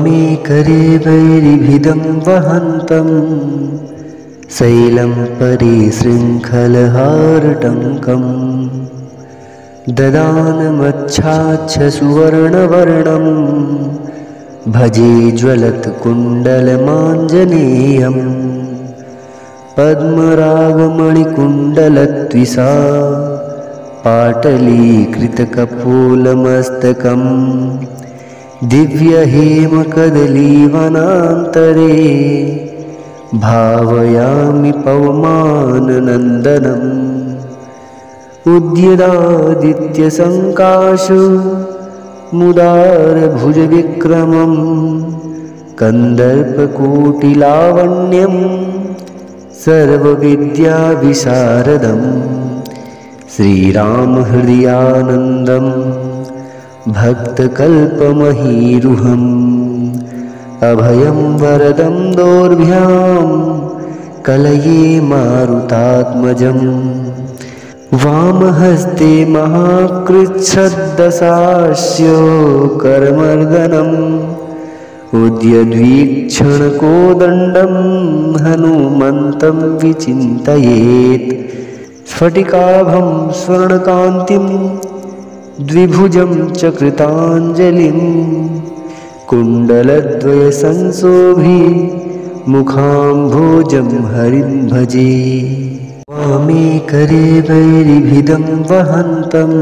वामे करे वैरिभिदं वहन्तं शैलं परिशृङ्खलहारटङ्कम् ददानमच्छाच्छ सुवर्णवर्णं भजे ज्वलत्कुण्डलमाञ्जनेयम् पद्मरागमणिकुण्डलद्विषा पाटलीकृतकपोलमस्तकम् दिव्यहेमकदलीवनान्तरे भावयामि पवमाननन्दनम् उद्यदादित्यसङ्काशु मुदारभुजविक्रमं कन्दर्पकोटिलावण्यं सर्वविद्याविशारदं श्रीरामहृदयानन्दं भक्तकल्पमहीरुहम् अभयं वरदं दोर्भ्यां कलये मारुतात्मजम् वामहस्ते महाकृच्छ्रदशास्यो करमर्दनम् उद्यद्वीक्षणकोदण्डं हनुमन्तं विचिन्तयेत् स्फटिकाभं स्वर्णकान्तिं द्विभुजं च कृताञ्जलिं कुण्डलद्वयसंशोभि मुखाम्भोजं हरिं भजे वामे करे वैरिभिदं वहन्तं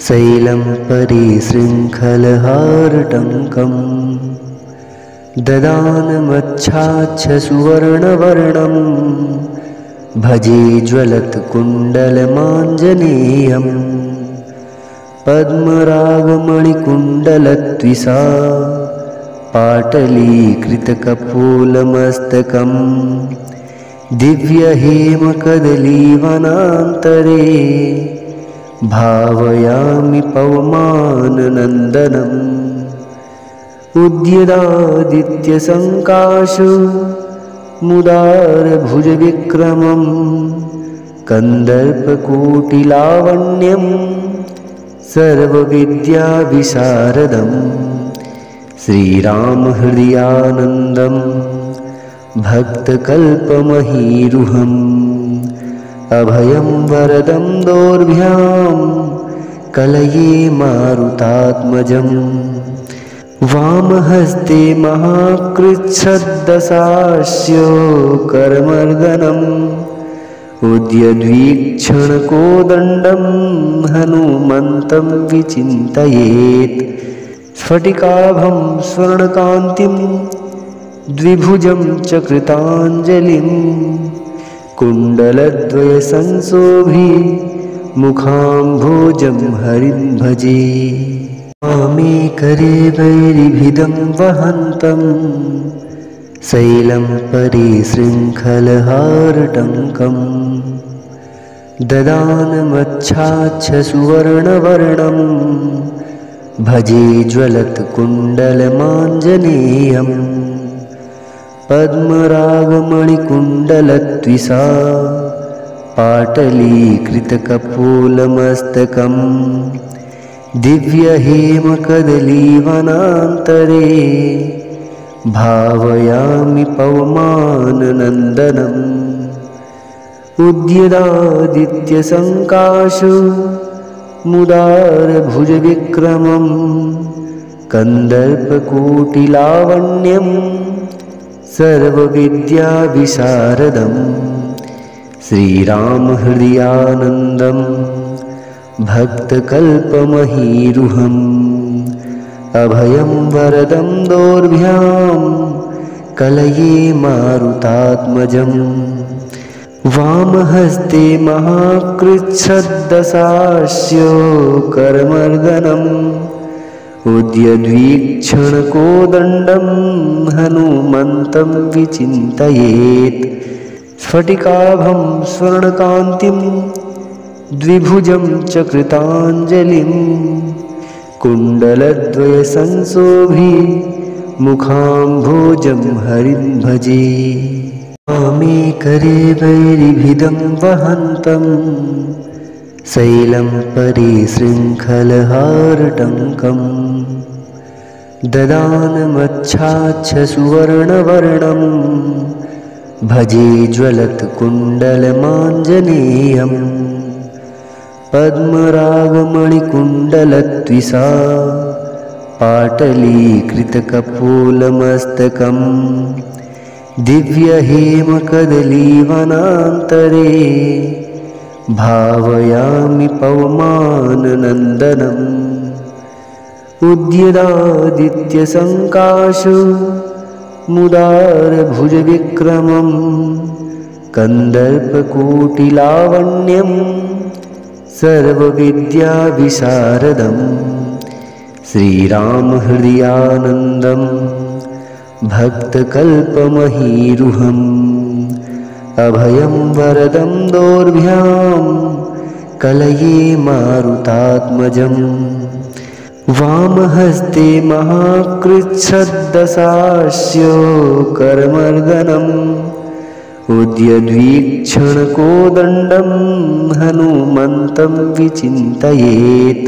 शैलं परिशृङ्खलहारटङ्कम् ददानमच्छाच्छ सुवर्णवर्णं भजे ज्वलत्कुण्डलमाञ्जनेयम् पद्मरागमणिकुण्डलद्विषा पाटलीकृतकपोलमस्तकम् दिव्यहेमकदलीवनान्तरे भावयामि पवमाननन्दनम् उद्यदादित्यसङ्काशु मुदारभुजविक्रमं कन्दर्पकोटिलावण्यं सर्वविद्याविशारदं श्रीरामहृदयानन्दं भक्तकल्पमहीरुहम् अभयं वरदं दोर्भ्यां कलये मारुतात्मजम् वामहस्ते महाकृच्छ्रदशास्यो करमर्दनम् उद्यद्वीक्षणकोदण्डं हनुमन्तं विचिन्तयेत् स्फटिकाभं स्वर्णकान्तिं द्विभुजं च कृताञ्जलिं कुण्डलद्वयसंशोभि मुखाम्भोजं हरिं भजे वामे करे वैरिभिदं वहन्तं शैलं परिशृङ्खलहारटङ्कम् ददानमच्छाच्छ सुवर्णवर्णं भजे ज्वलत्कुण्डलमाञ्जनेयम् पद्मरागमणिकुण्डलद्विषा पाटलीकृतकपोलमस्तकम् दिव्यहेमकदलीवनान्तरे भावयामि पवमाननन्दनम् उद्यदादित्यसङ्काशु मुदारभुजविक्रमं कन्दर्पकोटिलावण्यं सर्वविद्याविशारदं श्रीरामहृदयानन्दं भक्तकल्पमहीरुहम् अभयं वरदं दोर्भ्यां कलये मारुतात्मजम् वामहस्ते महाकृच्छ्रदशास्यो करमर्दनम् उद्यद्वीक्षणकोदण्डं हनुमन्तं विचिन्तयेत् स्फटिकाभं स्वर्णकान्तिं द्विभुजं च कृताञ्जलिं कुण्डलद्वयसंशोभि मुखाम्भोजं हरिं भजे वामे करे वैरिभिदं वहन्तं शैलं परिशृङ्खलहारटङ्कम् ददानमच्छाच्छसुवर्णवर्णं भजे ज्वलत्कुण्डलमाञ्जनेयं पद्मरागमणिकुण्डलद्विषा पाटलीकृतकपोलमस्तकं दिव्यहेमकदलीवनान्तरे भावयामि पवमाननन्दनम् उद्यदादित्यसङ्काशु मुदारभुजविक्रमं कन्दर्पकोटिलावण्यं सर्वविद्याविशारदं श्रीरामहृदयानन्दं भक्तकल्पमहीरुहम् अभयं वरदं दोर्भ्यां कलये मारुतात्मजम् वामहस्ते महाकृच्छ्रदशास्यो करमर्दनम् उद्यद्वीक्षणकोदण्डं हनुमन्तं विचिन्तयेत्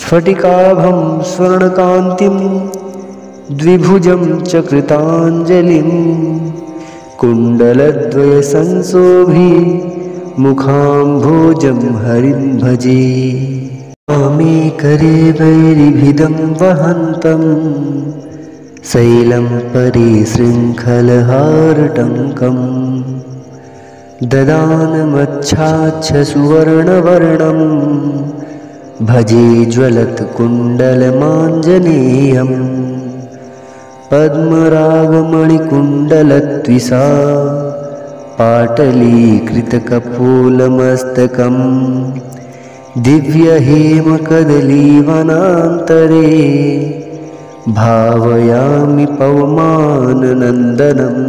स्फटिकाभं स्वर्णकान्तिं द्विभुजं च कृताञ्जलिं कुण्डलद्वयसंशोभि मुखाम्भोजं हरिं भजे वामे करे वैरिभिदं वहन्तं शैलं परिशृङ्खलहारटङ्कं ददानमच्छाच्छसुवर्णवर्णं भजे ज्वलत्कुण्डलमाञ्जनेयं पद्मरागमणिकुण्डलद्विषा पाटलीकृतकपोलमस्तकं दिव्यहेमकदलीवनान्तरे भावयामि पवमाननन्दनम्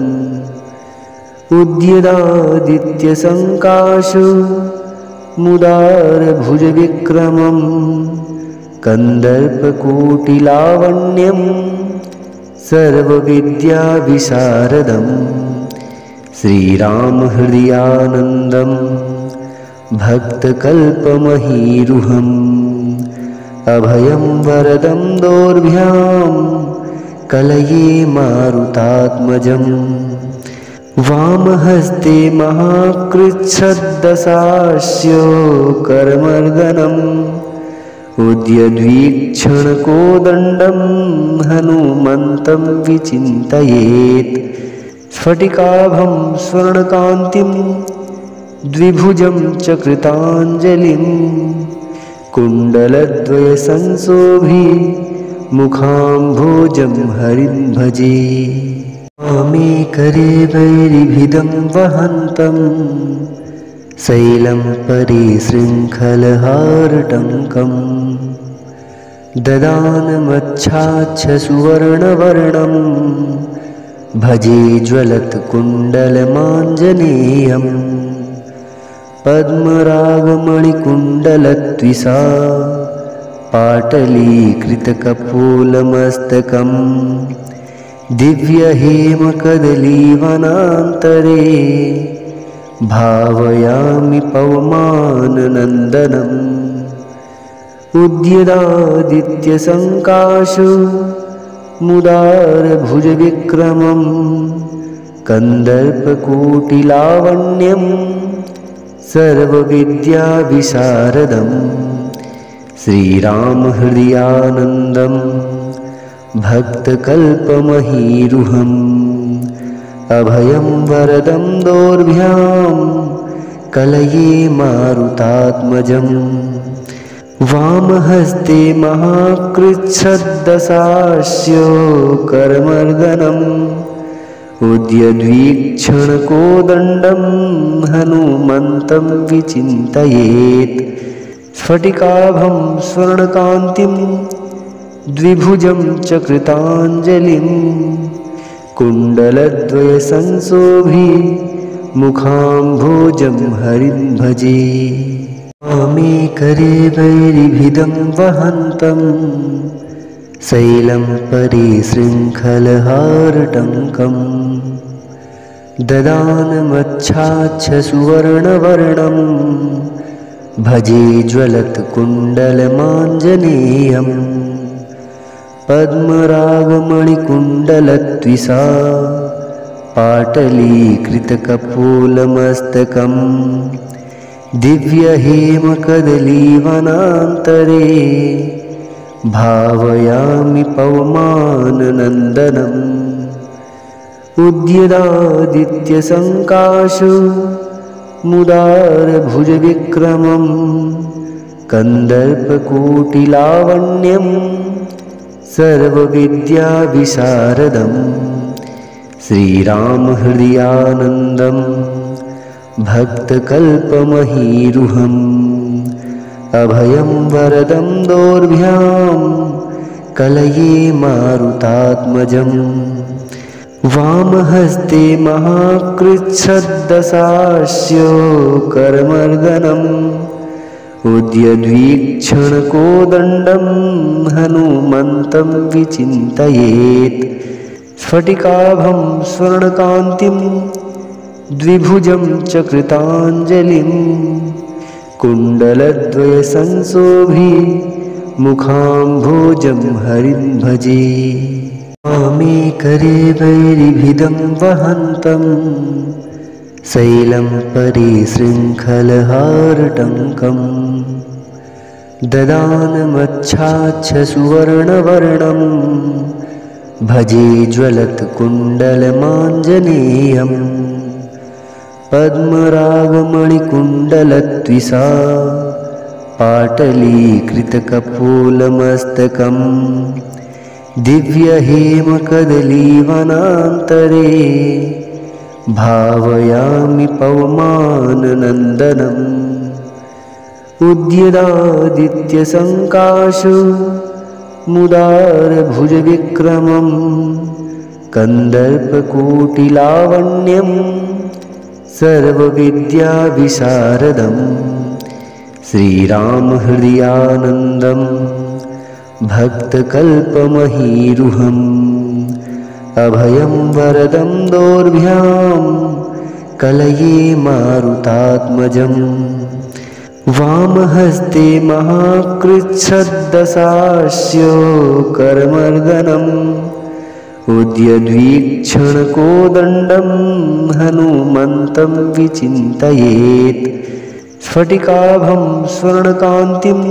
उद्यदादित्यसङ्काशु मुदारभुजविक्रमं कन्दर्पकोटिलावण्यं सर्वविद्याविशारदं श्रीरामहृदयानन्दं भक्तकल्पमहीरुहम् अभयं वरदं दोर्भ्यां कलये मारुतात्मजम् वामहस्ते महाकृच्छ्रदशास्यो करमर्दनम् उद्यद्वीक्षणकोदण्डं हनुमन्तं विचिन्तयेत् स्फटिकाभं स्वर्णकान्तिं द्विभुजं च कृताञ्जलिं कुण्डलद्वयसंशोभि मुखाम्भोजं हरिं भजे वामे करे वैरिभिदं वहन्तं शैलं परिशृङ्खलहारटङ्कं ददानमच्छाच्छसुवर्णवर्णं भजे ज्वलत्कुण्डलमाञ्जनेयं पद्मरागमणिकुण्डलद्विषा पाटलीकृतकपोलमस्तकं दिव्यहेमकदलीवनान्तरे भावयामि पवमाननन्दनम् उद्यदादित्यसङ्काशु मुदारभुजविक्रमं कन्दर्पकोटिलावण्यं सर्वविद्याविशारदं श्रीरामहृदयानन्दं भक्तकल्पमहीरुहम् अभयं वरदं दोर्भ्यां कलये मारुतात्मजम् वामहस्ते महाकृच्छ्रदशास्यो करमर्दनम् उद्यद्वीक्षणकोदण्डं हनुमन्तं विचिन्तयेत् स्फटिकाभं स्वर्णकान्तिं द्विभुजं च कृताञ्जलिं कुण्डलद्वयसंशोभि मुखाम्भोजं हरिं भजे वामे करे वैरिभिदं वहन्तं शैलं परिशृङ्खलहारटङ्कं ददानमच्छाच्छसुवर्णवर्णं भजे ज्वलत्कुण्डलमाञ्जनेयं पद्मरागमणिकुण्डलद्विषा पाटलीकृतकपोलमस्तकम् दिव्यहेमकदलीवनान्तरे भावयामि पवमाननन्दनम् उद्यदादित्यसङ्काशु मुदारभुजविक्रमम् कन्दर्पकोटिलावण्यम् सर्वविद्याविशारदम् श्रीरामहृदयानन्दम् भक्तकल्पमहीरुहम् अभयं वरदं दोर्भ्यां कलये मारुतात्मजम् वामहस्ते महाकृच्छ्रदशास्यो करमर्दनम् उद्यद्वीक्षणकोदण्डं हनुमन्तं विचिन्तयेत् स्फटिकाभं स्वर्णकान्तिं द्विभुजं च कृताञ्जलिं कुण्डलद्वयसंशोभि मुखाम्भोजं हरिं भजे वामे करे वैरिभिदं वहन्तं शैलं परे शृङ्खलहारटङ्कम् ददानमच्छाच्छसुवर्णवर्णं भजे ज्वलत्कुण्डलमाञ्जनेयम् पद्मरागमणिकुण्डलद्विषा पाटलीकृतकपोलमस्तकम् दिव्यहेमकदलीवनान्तरे भावयामि पवमाननन्दनम् उद्यदादित्यसङ्काशु मुदारभुजविक्रमम् कन्दर्पकोटिलावण्यम् सर्वविद्याविशारदम् श्रीरामहृदयानन्दम् भक्तकल्पमहीरुहम् अभयं वरदं दोर्भ्यां कलये मारुतात्मजम् वामहस्ते महाकृच्छ्रदशास्यो करमर्दनम् उद्यद्वीक्षणकोदण्डं हनुमन्तं विचिन्तयेत् स्फटिकाभं स्वर्णकान्तिं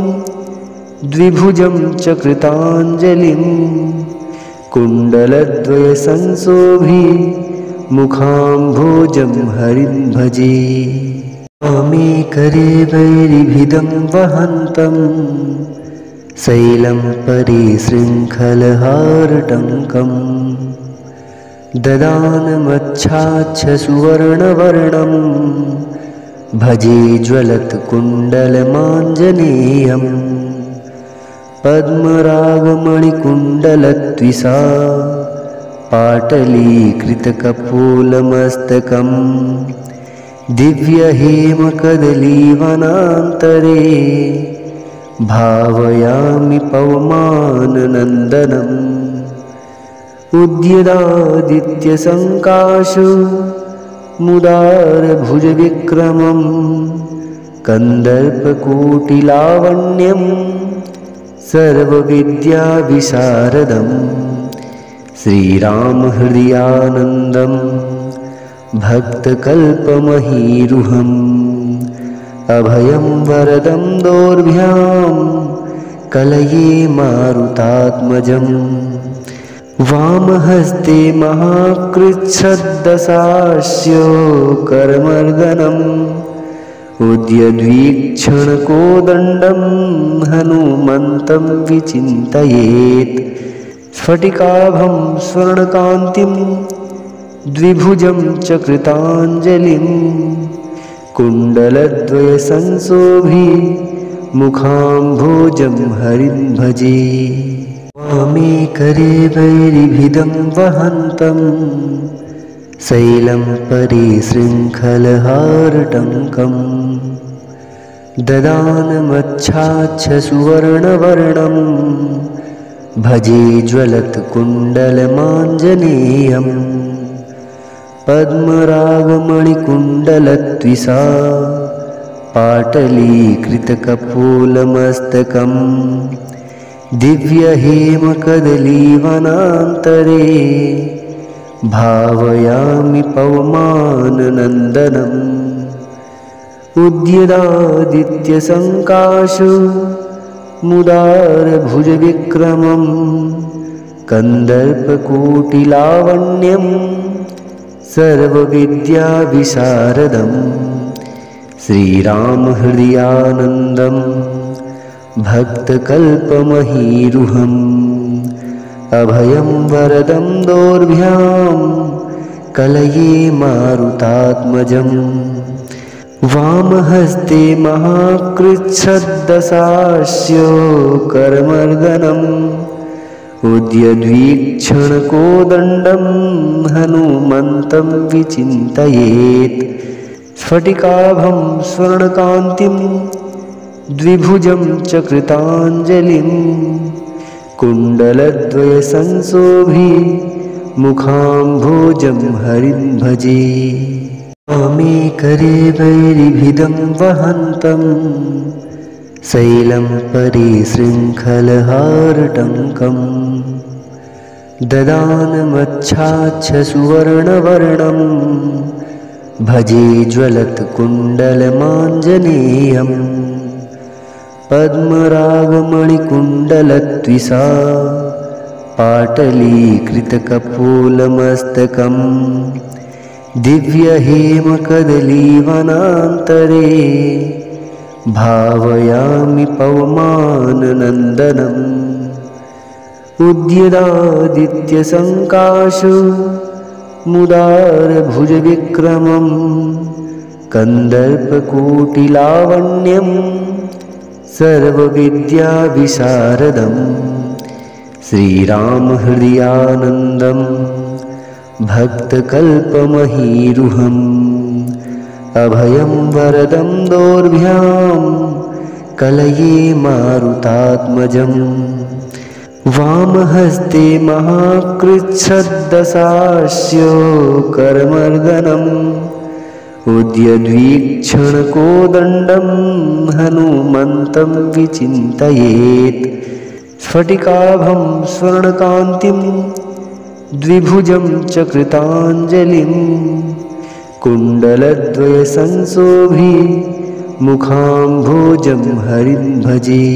द्विभुजं च कृताञ्जलिं कुण्डलद्वयसंशोभि मुखाम्भोजं हरिं भजे वामे करे वैरिभिदं वहन्तं शैलं परे शृङ्खलहारटङ्कम् ददानमच्छाच्छसुवर्णवर्णं भजे ज्वलत्कुण्डलमाञ्जनेयम् पद्मरागमणिकुण्डलद्विषा पाटलीकृतकपोलमस्तकम् दिव्यहेमकदलीवनान्तरे भावयामि पवमाननन्दनम् उद्यदादित्यसङ्काशु मुदारभुजविक्रमम् कन्दर्पकोटिलावण्यम् सर्वविद्याविशारदम् श्रीरामहृदयानन्दम् भक्तकल्पमहीरुहम् अभयं वरदं दोर्भ्यां कलये मारुतात्मजम् वामहस्ते महाकृच्छ्रदशास्यो करमर्दनम् उद्यद्वीक्षणकोदण्डं हनुमन्तं विचिन्तयेत् स्फटिकाभं स्वर्णकान्तिं द्विभुजं च कृताञ्जलिं कुण्डलद्वयसंशोभि मुखाम्भोजं हरिं भजे वामे करे वैरिभिदं वहन्तं शैलं परे शृङ्खलहारटङ्कम् ददानमच्छाच्छसुवर्णवर्णं भजे ज्वलत्कुण्डलमाञ्जनेयम् पद्मरागमणिकुण्डलद्विषा पाटलीकृतकपोलमस्तकम् दिव्यहेमकदलीवनान्तरे भावयामि पवमाननन्दनम् उद्यदादित्यसङ्काशु मुदारभुजविक्रमं कन्दर्पकोटिलावण्यं सर्वविद्याविशारदं श्रीरामहृदयानन्दं भक्तकल्पमहीरुहम् अभयं वरदं दोर्भ्यां कलये मारुतात्मजम् वामहस्ते महाकृच्छ्रदशास्यो करमर्दनम् उद्यद्वीक्षणकोदण्डं हनुमन्तं विचिन्तयेत् स्फटिकाभं स्वर्णकान्तिं द्विभुजं च कृताञ्जलिं कुण्डलद्वयसंशोभि मुखाम्भोजं हरिं भजे वामे करे वैरिभिदं वहन्तं शैलं परे शृङ्खलहारटङ्कं ददानमच्छाच्छसुवर्णवर्णं भजे ज्वलत्कुण्डलमाञ्जनेयं पद्मरागमणिकुण्डलत्विषा पाटलीकृतकपोलमस्तकम् दिव्यहेमकदलीवनान्तरे भावयामि पवमाननन्दनम् उद्यदादित्यसङ्काशु मुदारभुजविक्रमं कन्दर्पकोटिलावण्यं सर्वविद्याविशारदं श्रीरामहृदयानन्दं भक्तकल्पमहीरुहम् अभयं वरदं दोर्भ्यां कलये मारुतात्मजम् वामहस्ते महाकृच्छ्रदशास्यो करमर्दनम् उद्यद्वीक्षणकोदण्डं हनुमन्तं विचिन्तयेत् स्फटिकाभं स्वर्णकान्तिं द्विभुजं च कृताञ्जलिं कुण्डलद्वयसंशोभि मुखाम्भोजं हरिं भजे।